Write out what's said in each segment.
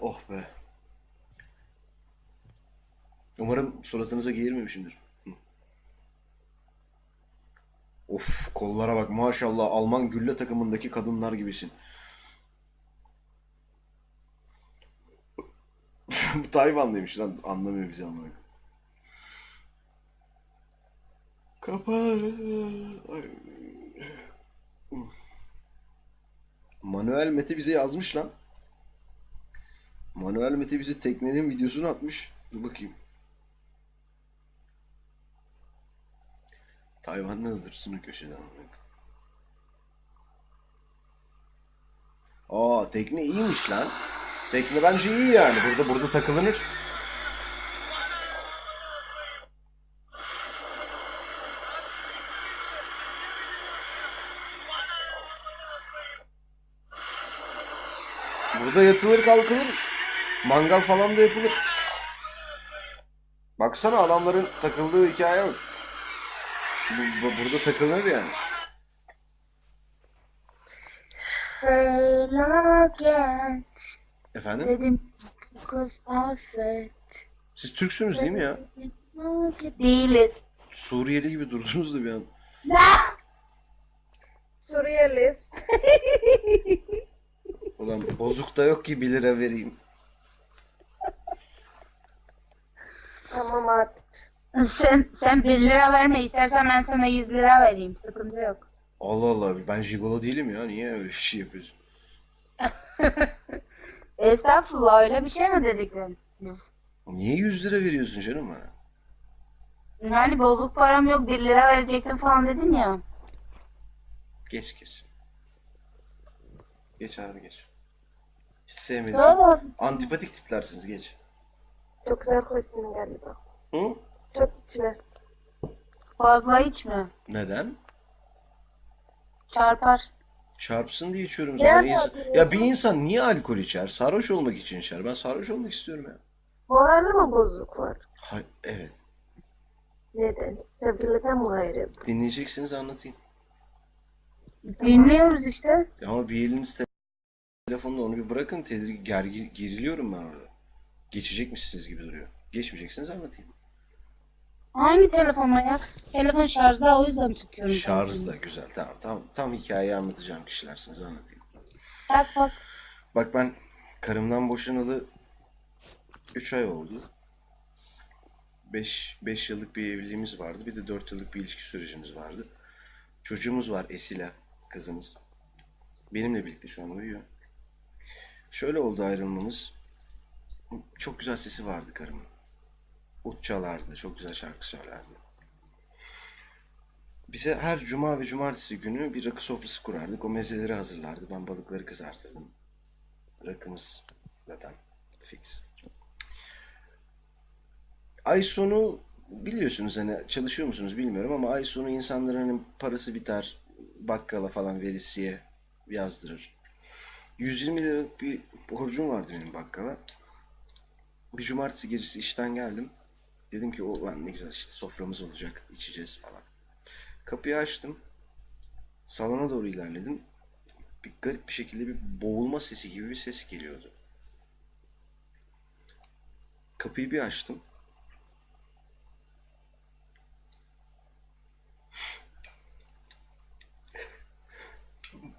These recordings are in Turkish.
Oh be. Umarım suratınıza geğirmemişimdir. Of, kollara bak maşallah, Alman gülle takımındaki kadınlar gibisin. Bu Tayvanlıymış lan, anlamıyor bizi anlamıyor. Kapa. Ay. Manuel Mete bize yazmış lan. Manuel Mete bize teknenin videosunu atmış. Dur bakayım. Tayvanlıdır sunu köşeden. Aa, tekne iyiymiş lan. Tekne bence iyi yani. Burada takılınır. Burada yatılır kalkılır. Mangal falan da yapılır. Baksana adamların takıldığı hikaye bak. Burada takılır yani. Felaket Efendim? dedim, kız affet. Siz Türksünüz değil mi ya? Felaket değiliz. Suriyeli gibi durdunuz da bir an. Suriyeliz. Ulan bozuk da yok ki 1 lira vereyim. Tamam artık. Sen 1 lira verme, istersen ben sana 100 lira vereyim. Sıkıntı yok. Allah Allah, ben jigolo değilim ya. Niye öyle bir şey yapıyorsun? Estağfurullah, öyle bir şey mi dedik ben? Niye 100 lira veriyorsun canım bana? Yani bozuk param yok, 1 lira verecektim falan dedin ya. Geç geç. Geç abi geç. Hiç sevmedim. Doğru. Antipatik tiplersiniz, geç. Çok güzel koysun galiba. Hı? Çok içme. Fazla içme. Neden? Çarpar. Çarpsın diye içiyorum Ne zaten. yapıyorsun? Ya bir insan niye alkol içer? Sarhoş olmak için içer. Ben sarhoş olmak istiyorum ya. Morali mi bozuk var? Evet. Neden? Sevgiliden mi ayrıldı? Dinleyeceksiniz, anlatayım. Dinliyoruz işte. Ya ama bir eliniz telefonda, onu bir bırakın. Geriliyorum ben orada. Geçecekmişsiniz gibi duruyor. Geçmeyeceksiniz, anlatayım. Hangi telefona ya? Telefon şarjda, o yüzden tutuyorum. Şarj da güzel. Tamam. Tam hikayeyi anlatacağım kişilersiniz, anlatayım. Tak bak. Bak, ben karımdan boşanalı 3 ay oldu. 5 yıllık bir evliliğimiz vardı. Bir de 4 yıllık bir ilişki sürecimiz vardı. Çocuğumuz var, Esila, kızımız. Benimle birlikte şu an uyuyor. Şöyle oldu ayrılmamız. Çok güzel sesi vardı karımın. Ut çalardı, çok güzel şarkı söylerdi. Bize her cuma ve cumartesi günü bir rakı sofrası kurardık. O mezeleri hazırlardı. Ben balıkları kızartırdım. Rakımız zaten fix. Ay sonu biliyorsunuz, hani çalışıyor musunuz bilmiyorum ama ay sonu insanların hani parası biter. Bakkala falan veresiye yazdırır. 120 liralık bir borcum vardı benim bakkala. Bir cumartesi gecesi işten geldim. Dedim ki o lan ne güzel, işte soframız olacak, içeceğiz falan. Kapıyı açtım. Salona doğru ilerledim. Bir garip bir şekilde bir boğulma sesi gibi bir ses geliyordu. Kapıyı bir açtım.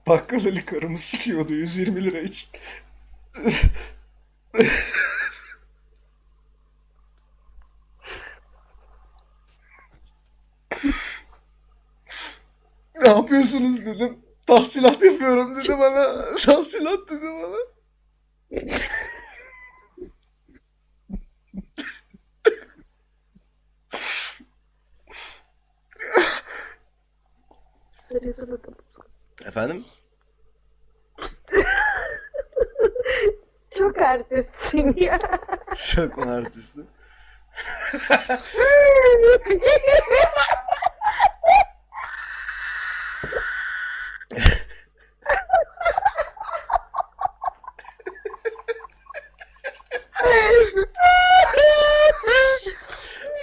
Bakkal Ali karımı sikiyordu 120 lira için. Ne yapıyorsunuz dedim. Tahsilat yapıyorum dedi bana. Tahsilat dedi bana. Seriosunu da bozuk. Efendim? Çok artistsin ya. Çok mu artisti?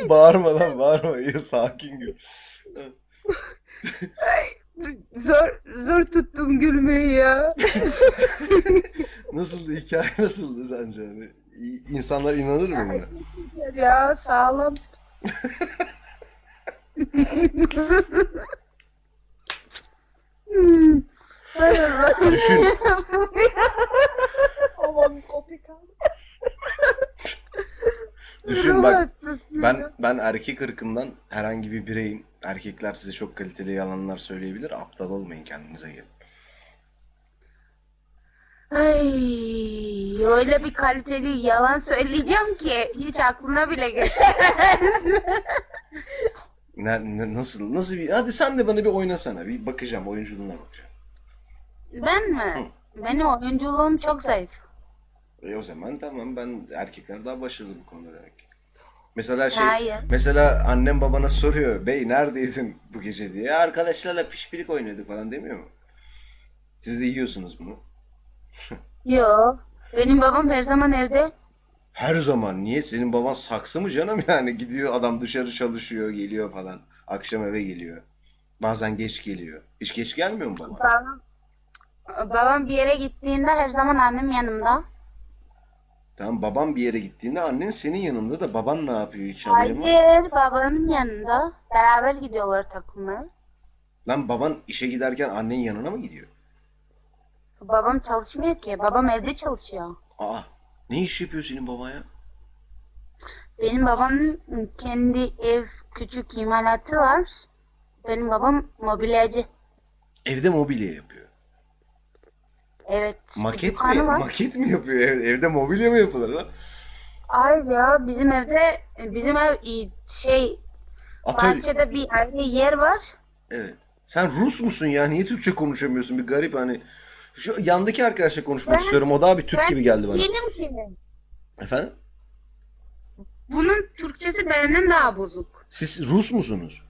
Bağırma lan, bağırma. Ya, sakin gül. Zor tuttum gülmeyi ya. Nasıldı hikaye nasıldı sence? Hani insanlar inanır mı buna? Ya sağlam. Hmm. Hayır, Düşün. Aman kopya kaldı. Düşün ruh bak, hastası. ben erkek ırkından herhangi bir bireyim. Erkekler size çok kaliteli yalanlar söyleyebilir. Aptal olmayın, kendinize gelin. Ay, öyle bir kaliteli yalan söyleyeceğim ki hiç aklına bile geçmez. Nasıl bir, hadi sen de bana bir oynasana. Bir bakacağım, oyunculuğuna bakacağım. Ben mi? Benim oyunculuğum çok zayıf. O zaman tamam, ben erkekler daha başarılı bu konuda demek ki. Mesela Hayır. mesela annem babana soruyor, bey neredeydin bu gece diye. Arkadaşlarla pişpirik oynuyorduk falan demiyor mu? Siz de yiyorsunuz bunu. Yo. Benim babam her zaman evde. Her zaman. Niye? Senin baban saksı mı canım yani? Gidiyor adam, dışarı çalışıyor, geliyor falan. Akşam eve geliyor. Bazen geç geliyor. Hiç geç gelmiyor mu baba? Babam bir yere gittiğinde her zaman annem yanımda. Tamam, babam bir yere gittiğinde annen senin yanında, da baban ne yapıyor, hiç haberin var mı? Hayır, babanın yanında. Beraber gidiyorlar takılmaya. Lan baban işe giderken annen yanına mı gidiyor? Babam çalışmıyor ki. Babam evde çalışıyor. Aa, ne iş yapıyor senin baban ya? Benim babamın kendi ev küçük imalatı var. Benim babam mobilyacı. Evde mobilya yapıyor. Evet, bir Maket dükkanı mi? var. Maket mi yapıyor? Evde mobilya mı yapılır lan? Hayır ya, bizim ev şey Atölye. bahçede bir ayrı yer var. Evet. Sen Rus musun ya? Niye Türkçe konuşamıyorsun? Bir garip hani. Şu yandaki arkadaşla konuşmak Ben istiyorum. O daha bir Türk ben gibi geldi bana. değilim ki. Efendim? Bunun Türkçesi benden daha bozuk. Siz Rus musunuz?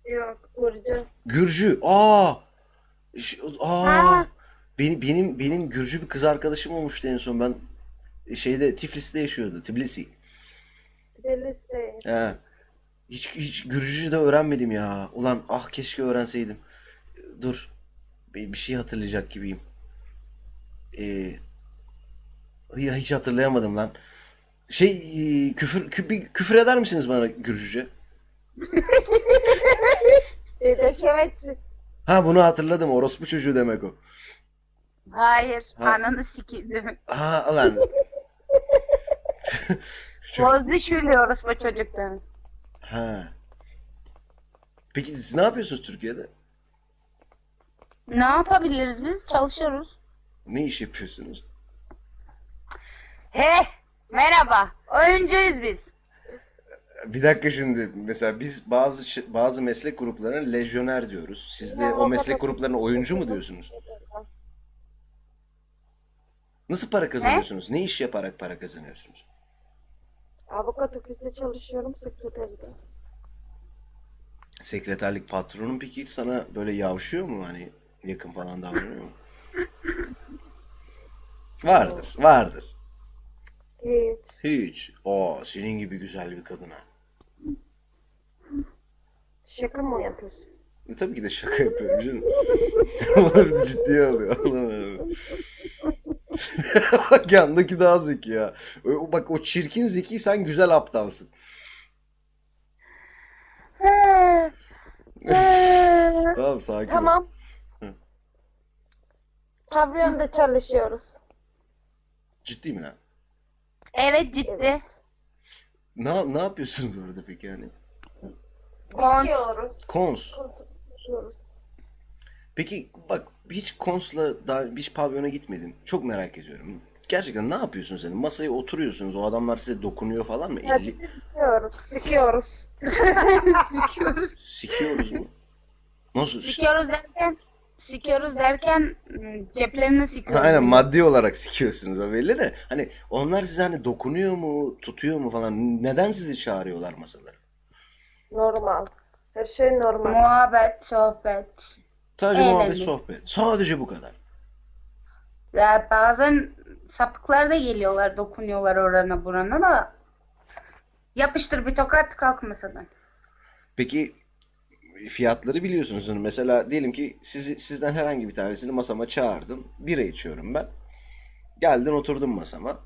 Yok, Gürcü. Gürcü. Aa. Ha, Benim Gürcü bir kız arkadaşım olmuştu en son. Ben Tiflis'te yaşıyordu. Tbilisi. Tbilisi. He. Hiç Gürcüce de öğrenmedim ya. Ulan ah, keşke öğrenseydim. Dur. Bir şey hatırlayacak gibiyim. Ee, ya hiç hatırlayamadım lan. Bir küfür eder misiniz bana Gürcüce? Dedeşevetsi. Ha, bunu hatırladım. Orospu çocuğu demek o. hayır, Ha. ananı sikildim. Ha lan. Bozdu şülüyoruz bu çocuk demek. Ha. Peki siz ne yapıyorsunuz Türkiye'de? Ne yapabiliriz biz? Çalışıyoruz. Ne iş yapıyorsunuz? He, merhaba. Oyuncuyuz biz. Bir dakika şimdi. Mesela biz bazı meslek gruplarına lejyoner diyoruz. Siz de o meslek gruplarına oyuncu mu diyorsunuz? Nasıl para kazanıyorsunuz? Ne iş yaparak para kazanıyorsunuz? Avukat ofiste çalışıyorum, sekreterde. Sekreterlik patronun peki hiç sana böyle yavşıyor mu, hani yakın falan davranıyor mu? Vardır, vardır. Hiç. Hiç. Senin gibi güzel bir kadına. Şaka mı yapıyorsun? Tabii ki de şaka yapıyorum canım. Ama bir de ciddiye alıyor. Allah'ım. Bak, yandaki daha zeki ya. Bak, o çirkin zeki, sen güzel aptalsın. He, he. Tamam, sakin ol. Tamam. Hı. Pavyonda çalışıyoruz. Ciddi mi lan? Evet, ciddi. Evet. Ne yapıyorsunuz orada peki yani? Dikiyoruz. Kons. Konuşuyoruz. Peki bak, hiç konsla daha hiç pavyona gitmedim. Çok merak ediyorum. Gerçekten ne yapıyorsunuz yani? Masaya oturuyorsunuz. O adamlar size dokunuyor falan mı? Hadi dikiyoruz. Sikiyoruz. Sikiyoruz. Sikiyoruz mu? Nasıl? Sikiyoruz derken ceplerini sikiyoruz. Aynen, maddi olarak sikiyorsunuz, o belli de. Hani onlar size hani dokunuyor mu, tutuyor mu falan. Neden sizi çağırıyorlar masalara? Normal. Her şey normal. Muhabbet, sohbet. Sadece muhabbet, Eğlenceli. sohbet. Sadece bu kadar. Ya bazen sapıklar da geliyorlar, dokunuyorlar orana burana da. Yapıştır bir tokat, kalk masadan. Peki fiyatları biliyorsunuz. Yani mesela diyelim ki sizden herhangi bir tanesini masama çağırdım. Bira içiyorum ben. Geldin oturdun masama.